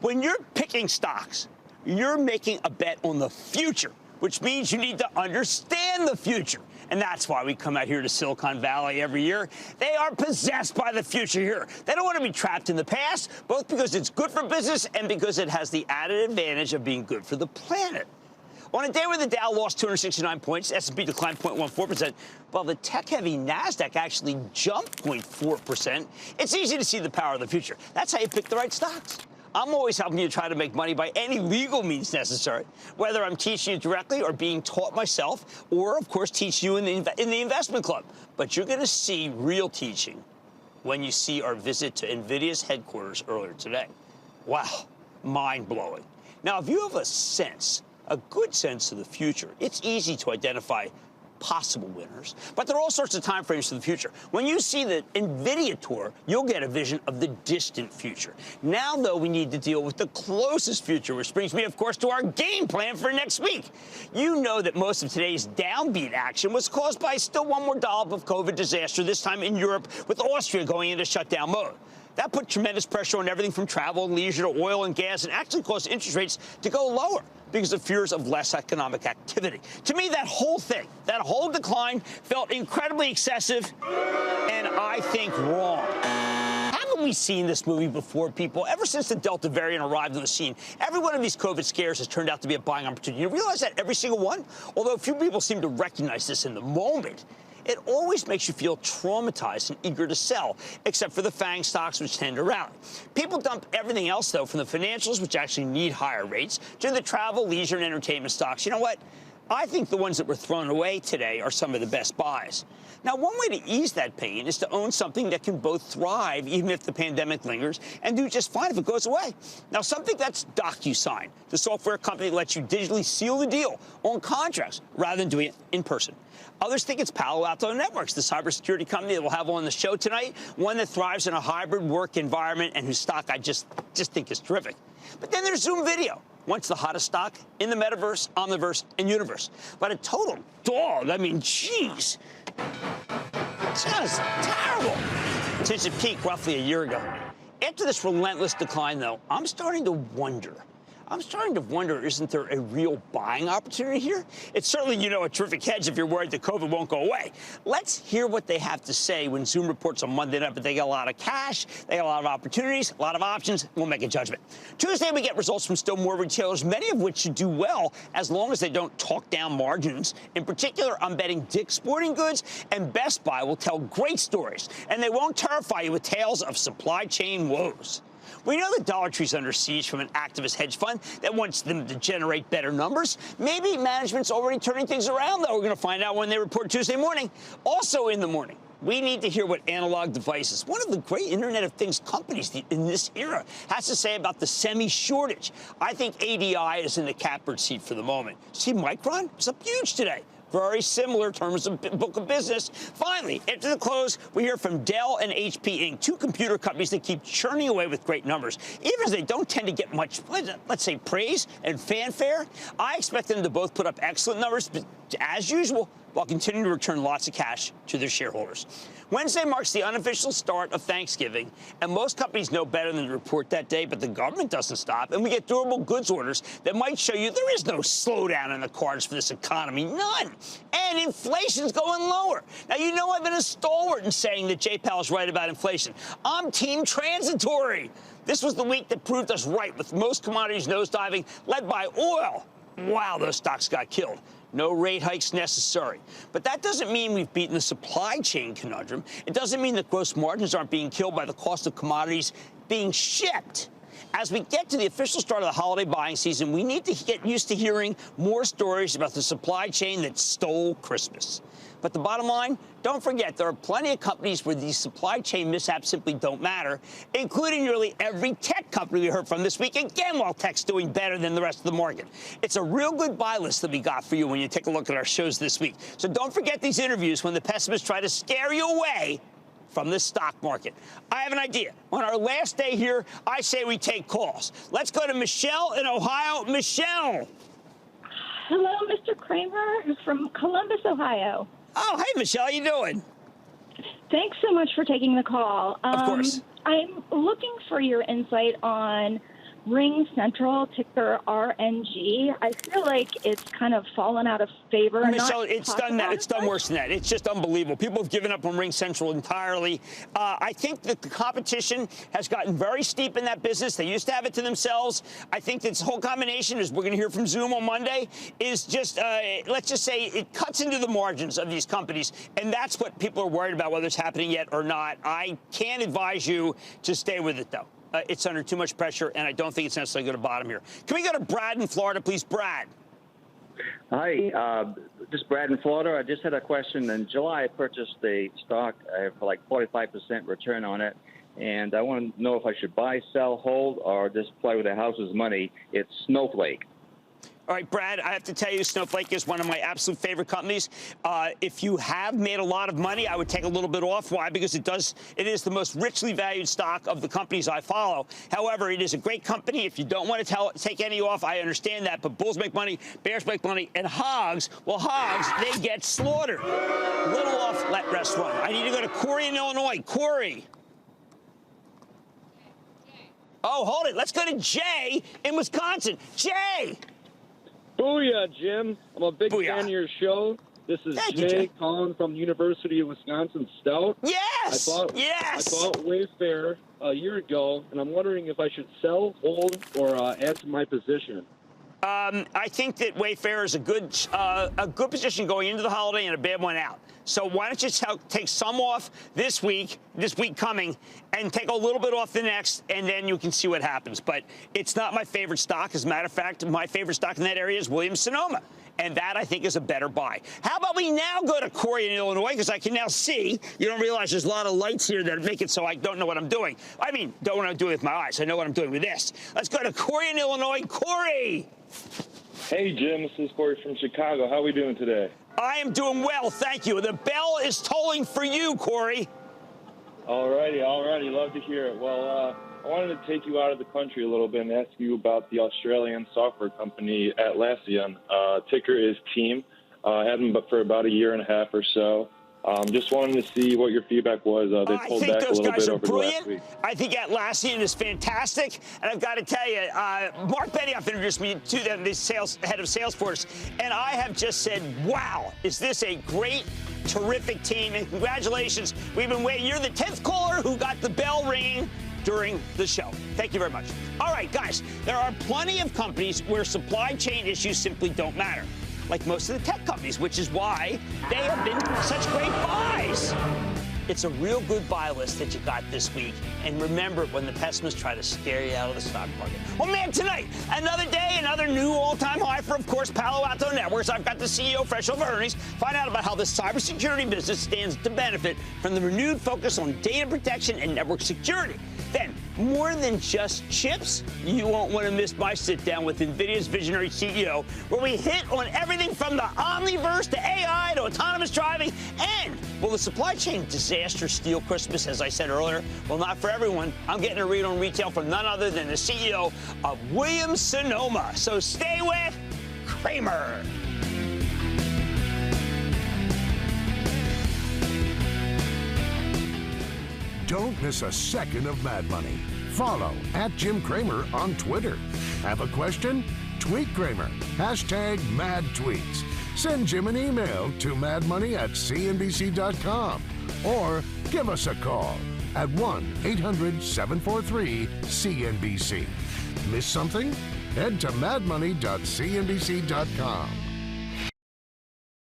When you're picking stocks, you're making a bet on the future, which means you need to understand the future. And that's why we come out here to Silicon Valley every year. They are possessed by the future here. They don't want to be trapped in the past, both because it's good for business and because it has the added advantage of being good for the planet. On a day where the Dow lost 269 points, S&P declined 0.14%, while the tech-heavy Nasdaq actually jumped 0.4%, it's easy to see the power of the future. That's how you pick the right stocks. I'm always helping you try to make money by any legal means necessary, whether I'm teaching you directly or being taught myself, or, of course, teach you in the investment club. But you're going to see real teaching when you see our visit to NVIDIA's headquarters earlier today. Wow, mind-blowing. Now, if you have a good sense of the future, it's easy to identify possible winners, but there are all sorts of time frames for the future. When you see the NVIDIA tour, you'll get a vision of the distant future. Now, though, we need to deal with the closest future, which brings me, of course, to our game plan for next week. You know that most of today's downbeat action was caused by still one more dollop of COVID disaster, this time in Europe, with Austria going into shutdown mode. That put tremendous pressure on everything from travel and leisure to oil and gas, and actually caused interest rates to go lower because of fears of less economic activity. To me, that whole thing, that whole decline felt incredibly excessive and I think wrong. Haven't we seen this movie before, people? Ever since the Delta variant arrived on the scene, every one of these COVID scares has turned out to be a buying opportunity. You realize that every single one? Although few people seem to recognize this in the moment. It always makes you feel traumatized and eager to sell, except for the FANG stocks, which tend to rally. People dump everything else, though, from the financials, which actually need higher rates, to the travel, leisure, and entertainment stocks. You know what? I think the ones that were thrown away today are some of the best buys. Now, one way to ease that pain is to own something that can both thrive, even if the pandemic lingers, and do just fine if it goes away. Now, something that's DocuSign, the software company that lets you digitally seal the deal on contracts rather than doing it in person. Others think it's Palo Alto Networks, the cybersecurity company that we'll have on the show tonight, one that thrives in a hybrid work environment and whose stock I just think is terrific. But then there's Zoom Video, once the hottest stock in the metaverse, omniverse, and universe. But a total dog, I mean, geez, just terrible. Since it peaked roughly a year ago. After this relentless decline, though, I'm starting to wonder, isn't there a real buying opportunity here? It's certainly, a terrific hedge if you're worried that COVID won't go away. Let's hear what they have to say when Zoom reports on Monday night, but they got a lot of cash, they got a lot of opportunities, a lot of options. We'll make a judgment. Tuesday, we get results from still more retailers, many of which should do well as long as they don't talk down margins. In particular, I'm betting Dick's Sporting Goods and Best Buy will tell great stories, and they won't terrify you with tales of supply chain woes. We know that Dollar Tree's under siege from an activist hedge fund that wants them to generate better numbers. Maybe management's already turning things around, though. We're going to find out when they report Tuesday morning. Also in the morning, we need to hear what Analog Devices, one of the great Internet of Things companies in this era, has to say about the semi-shortage. I think ADI is in the catbird seat for the moment. See, Micron was up huge today. Very similar in terms of book of business. Finally, after the close, we hear from Dell and HP Inc., two computer companies that keep churning away with great numbers. Even as they don't tend to get much, let's say, praise and fanfare, I expect them to both put up excellent numbers, but as usual, while continuing to return lots of cash to their shareholders. Wednesday marks the unofficial start of Thanksgiving, and most companies know better than to report that day, but the government doesn't stop, and we get durable goods orders that might show you there is no slowdown in the cards for this economy, none. And inflation's going lower. Now, I've been a stalwart in saying that Jay Powell's right about inflation. I'm team transitory. This was the week that proved us right, with most commodities nosediving, led by oil. Wow, those stocks got killed. No rate hikes necessary. But that doesn't mean we've beaten the supply chain conundrum. It doesn't mean that gross margins aren't being killed by the cost of commodities being shipped. As we get to the official start of the holiday buying season, we need to get used to hearing more stories about the supply chain that stole Christmas. But the bottom line, don't forget, there are plenty of companies where these supply chain mishaps simply don't matter, including nearly every tech company we heard from this week, again, while tech's doing better than the rest of the market. It's a real good buy list that we got for you when you take a look at our shows this week. So don't forget these interviews when the pessimists try to scare you away from the stock market. I have an idea. On our last day here, I say we take calls. Let's go to Michelle in Ohio. Michelle. Hello, Mr. Cramer from Columbus, Ohio. Oh, hey, Michelle. How you doing? Thanks so much for taking the call. Of course. I'm looking for your insight on Ring Central, ticker RNG. I feel like it's kind of fallen out of favor. Michelle, it's done that. It's done worse than that. It's just unbelievable. People have given up on Ring Central entirely. I think that the competition has gotten very steep in that business. They used to have it to themselves. I think this whole combination, as we're going to hear from Zoom on Monday, is just, let's just say, it cuts into the margins of these companies. And that's what people are worried about, whether it's happening yet or not. I can't advise you to stay with it, though. It's under too much pressure, and I don't think it's necessarily going to bottom here. Can we go to Brad in Florida, please? Brad. Hi, this is Brad in Florida. I just had a question. In July, I purchased a stock for like 45% return on it, and I want to know if I should buy, sell, hold, or just play with the house's money. It's Snowflake. All right, Brad, I have to tell you, Snowflake is one of my absolute favorite companies. If you have made a lot of money, I would take a little bit off. Why? Because it is the most richly valued stock of the companies I follow. However, it is a great company. If you don't want to take any off, I understand that. But bulls make money, bears make money, and hogs, well, hogs, they get slaughtered. Little off, let rest run. I need to go to Corey in Illinois. Corey. Oh, hold it. Let's go to Jay in Wisconsin. Jay. Booyah, Jim. I'm a big fan of your show. This is Jay calling from the University of Wisconsin Stout. Yes! I bought Wayfair a year ago, and I'm wondering if I should sell, hold, or add to my position. I think that Wayfair is a good position going into the holiday and a bad one out. So why don't you take some off this week coming, and take a little bit off the next, and then you can see what happens. But it's not my favorite stock. As a matter of fact, my favorite stock in that area is Williams-Sonoma. And that, I think, is a better buy. How about we now go to Corey in Illinois, because I can now see. You don't realize there's a lot of lights here that make it so I don't know what I'm doing. I mean, don't know what I'm doing with my eyes. I know what I'm doing with this. Let's go to Corey in Illinois. Corey! Hey, Jim. This is Corey from Chicago. How are we doing today? I am doing well, thank you. The bell is tolling for you, Corey. All righty. Love to hear it. Well, I wanted to take you out of the country a little bit and ask you about the Australian software company Atlassian. Ticker is Team. Had them for about a year and a half or so. Just wanted to see what your feedback was. They pulled back a little bit over the last week. I think Atlassian is fantastic. And I've got to tell you, Mark Benioff introduced me to them, the head of Salesforce. And I have just said, wow, is this a great, terrific team. And congratulations. We've been waiting. You're the 10th caller who got the bell ringing during the show. Thank you very much. All right, guys, there are plenty of companies where supply chain issues simply don't matter, like most of the tech companies, which is why they have been such great buys. It's a real good buy list that you got this week. And remember it when the pessimists try to scare you out of the stock market. Well, man, tonight, another day, another new all-time high for, of course, Palo Alto Networks. I've got the CEO fresh over earnings. Find out about how the cybersecurity business stands to benefit from the renewed focus on data protection and network security. Then, more than just chips, you won't want to miss my sit-down with NVIDIA's visionary CEO, where we hit on everything from the Omniverse to AI to autonomous driving. And will the supply chain disaster steal Christmas, as I said earlier? Well, not for everyone. I'm getting a read on retail from none other than the CEO of Williams-Sonoma. So stay with Cramer. Don't miss a second of Mad Money. Follow @Jim Cramer on Twitter. Have a question? Tweet Cramer. #MadTweets. Send Jim an email to madmoney@cnbc.com or give us a call at 1-800-743-CNBC. Miss something? Head to madmoney.cnbc.com.